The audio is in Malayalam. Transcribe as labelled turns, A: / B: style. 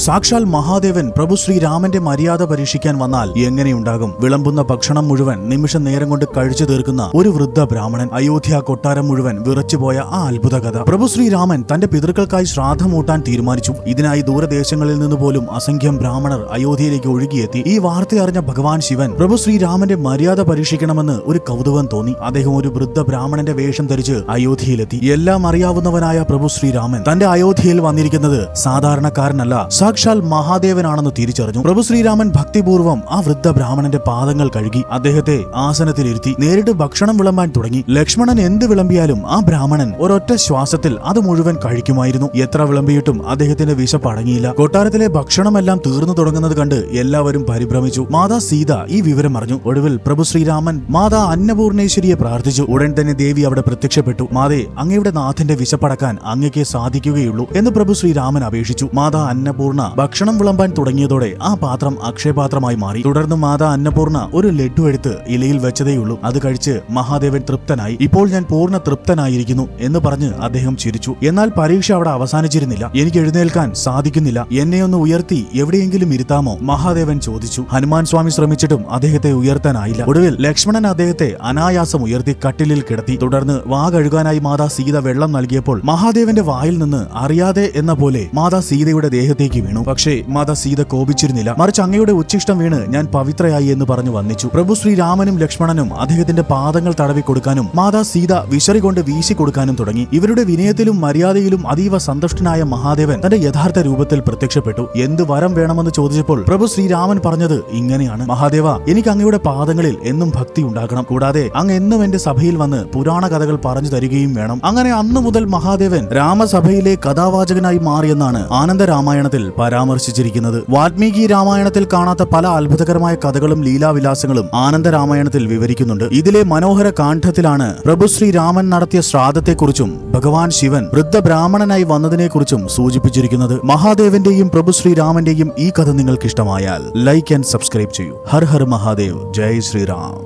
A: സാക്ഷാൽ മഹാദേവൻ പ്രഭു ശ്രീരാമന്റെ മര്യാദ പരീക്ഷിക്കാൻ വന്നാൽ എങ്ങനെയുണ്ടാകും? വിളമ്പുന്ന ഭക്ഷണം മുഴുവൻ നിമിഷ നേരം കൊണ്ട് കഴിച്ചു തീർക്കുന്ന ഒരു വൃദ്ധ ബ്രാഹ്മണൻ, അയോധ്യ കൊട്ടാരം മുഴുവൻ വിറച്ചുപോയ ആ അത്ഭുത കഥ. പ്രഭു ശ്രീരാമൻ തന്റെ പിതൃക്കൾക്കായി ശ്രാദ്ധമൂട്ടാൻ തീരുമാനിച്ചു. ഇതിനായി ദൂരദേശങ്ങളിൽ നിന്ന് പോലും അസംഖ്യം ബ്രാഹ്മണർ അയോധ്യയിലേക്ക് ഒഴുകിയെത്തി. ഈ വാർത്ത അറിഞ്ഞ ഭഗവാൻ ശിവൻ പ്രഭു ശ്രീരാമന്റെ മര്യാദ പരീക്ഷിക്കണമെന്ന് ഒരു കൗതുകം തോന്നി. അദ്ദേഹം ഒരു വൃദ്ധ ബ്രാഹ്മണന്റെ വേഷം ധരിച്ച് അയോധ്യയിലെത്തി. എല്ലാം അറിയാവുന്നവനായ പ്രഭു ശ്രീരാമൻ തന്റെ അയോധ്യയിൽ വന്നിരിക്കുന്നത് സാധാരണക്കാരനല്ല, സാക്ഷാൽ മഹാദേവനാണെന്ന് തിരിച്ചറിഞ്ഞു. പ്രഭു ശ്രീരാമൻ ഭക്തിപൂർവ്വം ആ വൃദ്ധ ബ്രാഹ്മണന്റെ പാദങ്ങൾ കഴുകി അദ്ദേഹത്തെ ആസനത്തിലിരുത്തി നേരിട്ട് ഭക്ഷണം വിളമ്പാൻ തുടങ്ങി. ലക്ഷ്മണൻ എന്ത് വിളമ്പിയാലും ആ ബ്രാഹ്മണൻ ഒരൊറ്റ ശ്വാസത്തിൽ അത് മുഴുവൻ കഴിക്കുമായിരുന്നു. എത്ര വിളമ്പിയിട്ടും അദ്ദേഹത്തിന്റെ വിശപ്പ് അടങ്ങിയില്ല. കൊട്ടാരത്തിലെ ഭക്ഷണമെല്ലാം തീർന്നു തുടങ്ങുന്നത് കണ്ട് എല്ലാവരും പരിഭ്രമിച്ചു. മാതാ സീത ഈ വിവരം അറിഞ്ഞു. ഒടുവിൽ പ്രഭു ശ്രീരാമൻ മാതാ അന്നപൂർണേശ്വരിയെ പ്രാർത്ഥിച്ചു. ഉടൻ തന്നെ ദേവി അവിടെ പ്രത്യക്ഷപ്പെട്ടു. മാതേ, അങ്ങയുടെ നാഥന്റെ വിശപ്പടക്കാൻ അങ്ങയ്ക്ക് സാധിക്കുകയുള്ളൂ എന്ന് പ്രഭു ശ്രീരാമൻ അപേക്ഷിച്ചു. മാതാ അന്നപൂർണ ഭക്ഷണം വിളമ്പാൻ തുടങ്ങിയതോടെ ആ പാത്രം അക്ഷയപാത്രമായി മാറി. തുടർന്ന് മാതാ അന്നപൂർണ ഒരു ലഡ്ഡു എടുത്ത് ഇലയിൽ വെച്ചതേയുള്ളൂ. അത് കഴിച്ച് മഹാദേവൻ തൃപ്തനായി. ഇപ്പോൾ ഞാൻ പൂർണ്ണ തൃപ്തനായിരിക്കുന്നു എന്ന് പറഞ്ഞ് അദ്ദേഹം ചിരിച്ചു. എന്നാൽ പരീക്ഷ അവിടെ അവസാനിച്ചിരുന്നില്ല. എനിക്ക് എഴുന്നേൽക്കാൻ സാധിക്കുന്നില്ല, എന്നെ ഒന്ന് ഉയർത്തി എവിടെയെങ്കിലും ഇരുത്താമോ? മഹാദേവൻ ചോദിച്ചു. ഹനുമാൻ സ്വാമി ശ്രമിച്ചിട്ടും അദ്ദേഹത്തെ ഉയർത്താനായില്ല. ഒടുവിൽ ലക്ഷ്മണൻ അദ്ദേഹത്തെ അനായാസം ഉയർത്തി കട്ടിലിൽ കിടത്തി. തുടർന്ന് വാ കഴുകാനായി മാതാ സീത വെള്ളം നൽകിയപ്പോൾ മഹാദേവന്റെ വായിൽ നിന്ന് അറിയാതെ എന്ന പോലെ മാതാ സീതയുടെ ദേഹത്തേക്ക് വീണു. പക്ഷേ മാതാ സീത കോപിച്ചിരുന്നില്ല. മറിച്ച് അങ്ങയുടെ ഉച്ഛിഷ്ടം വീണ് ഞാൻ പവിത്രയായി എന്ന് പറഞ്ഞു വന്ദിച്ചു. പ്രഭു ശ്രീരാമനും ലക്ഷ്മണനും അദ്ദേഹത്തിന്റെ പാദങ്ങൾ തടവി കൊടുക്കാനും മാതാ സീത വിശറി കൊണ്ട് വീശി കൊടുക്കാനും തുടങ്ങി. ഇവരുടെ വിനയത്തിലും മര്യാദയിലും അതീവ സന്തുഷ്ടനായ മഹാദേവൻ തന്റെ യഥാർത്ഥ രൂപത്തിൽ പ്രത്യക്ഷപ്പെട്ടു. എന്ത് വരം വേണമെന്ന് ചോദിച്ചപ്പോൾ പ്രഭു ശ്രീരാമൻ പറഞ്ഞത് ഇങ്ങനെയാണ്: മഹാദേവ, എനിക്ക് അങ്ങയുടെ പാദങ്ങളിൽ എന്നും ഭക്തി ഉണ്ടാകണം. കൂടാതെ അങ്ങ് എന്നും എന്റെ സഭയിൽ വന്ന് പുരാണ കഥകൾ പറഞ്ഞു തരികയും വേണം. അങ്ങനെ അന്നു മുതൽ മഹാദേവൻ രാമസഭയിലെ കഥാവാചകനായി മാറിയെന്നാണ് ആനന്ദ രാമായണത്തിൽ പരാമർശിച്ചിരിക്കുന്നത്. വാൽമീകി രാമായണത്തിൽ കാണാത്ത പല അത്ഭുതകരമായ കഥകളും ലീലാവിലാസങ്ങളും ആനന്ദ രാമായണത്തിൽ വിവരിക്കുന്നുണ്ട്. ഇതിലെ മനോഹര കാണ്ഡത്തിലാണ് പ്രഭു ശ്രീരാമൻ നടത്തിയ ശ്രാദ്ധത്തെക്കുറിച്ചും ഭഗവാൻ ശിവൻ വൃദ്ധ ബ്രാഹ്മണനായി വന്നതിനെക്കുറിച്ചും സൂചിപ്പിച്ചിരിക്കുന്നത്. മഹാദേവന്റെയും പ്രഭു ശ്രീരാമന്റെയും ഈ കഥ നിങ്ങൾക്ക് ഇഷ്ടമായാൽ ലൈക്ക് ആൻഡ് സബ്സ്ക്രൈബ് ചെയ്യൂ. ഹർ ഹർ മഹാദേവ്, ജയ് ശ്രീറാം.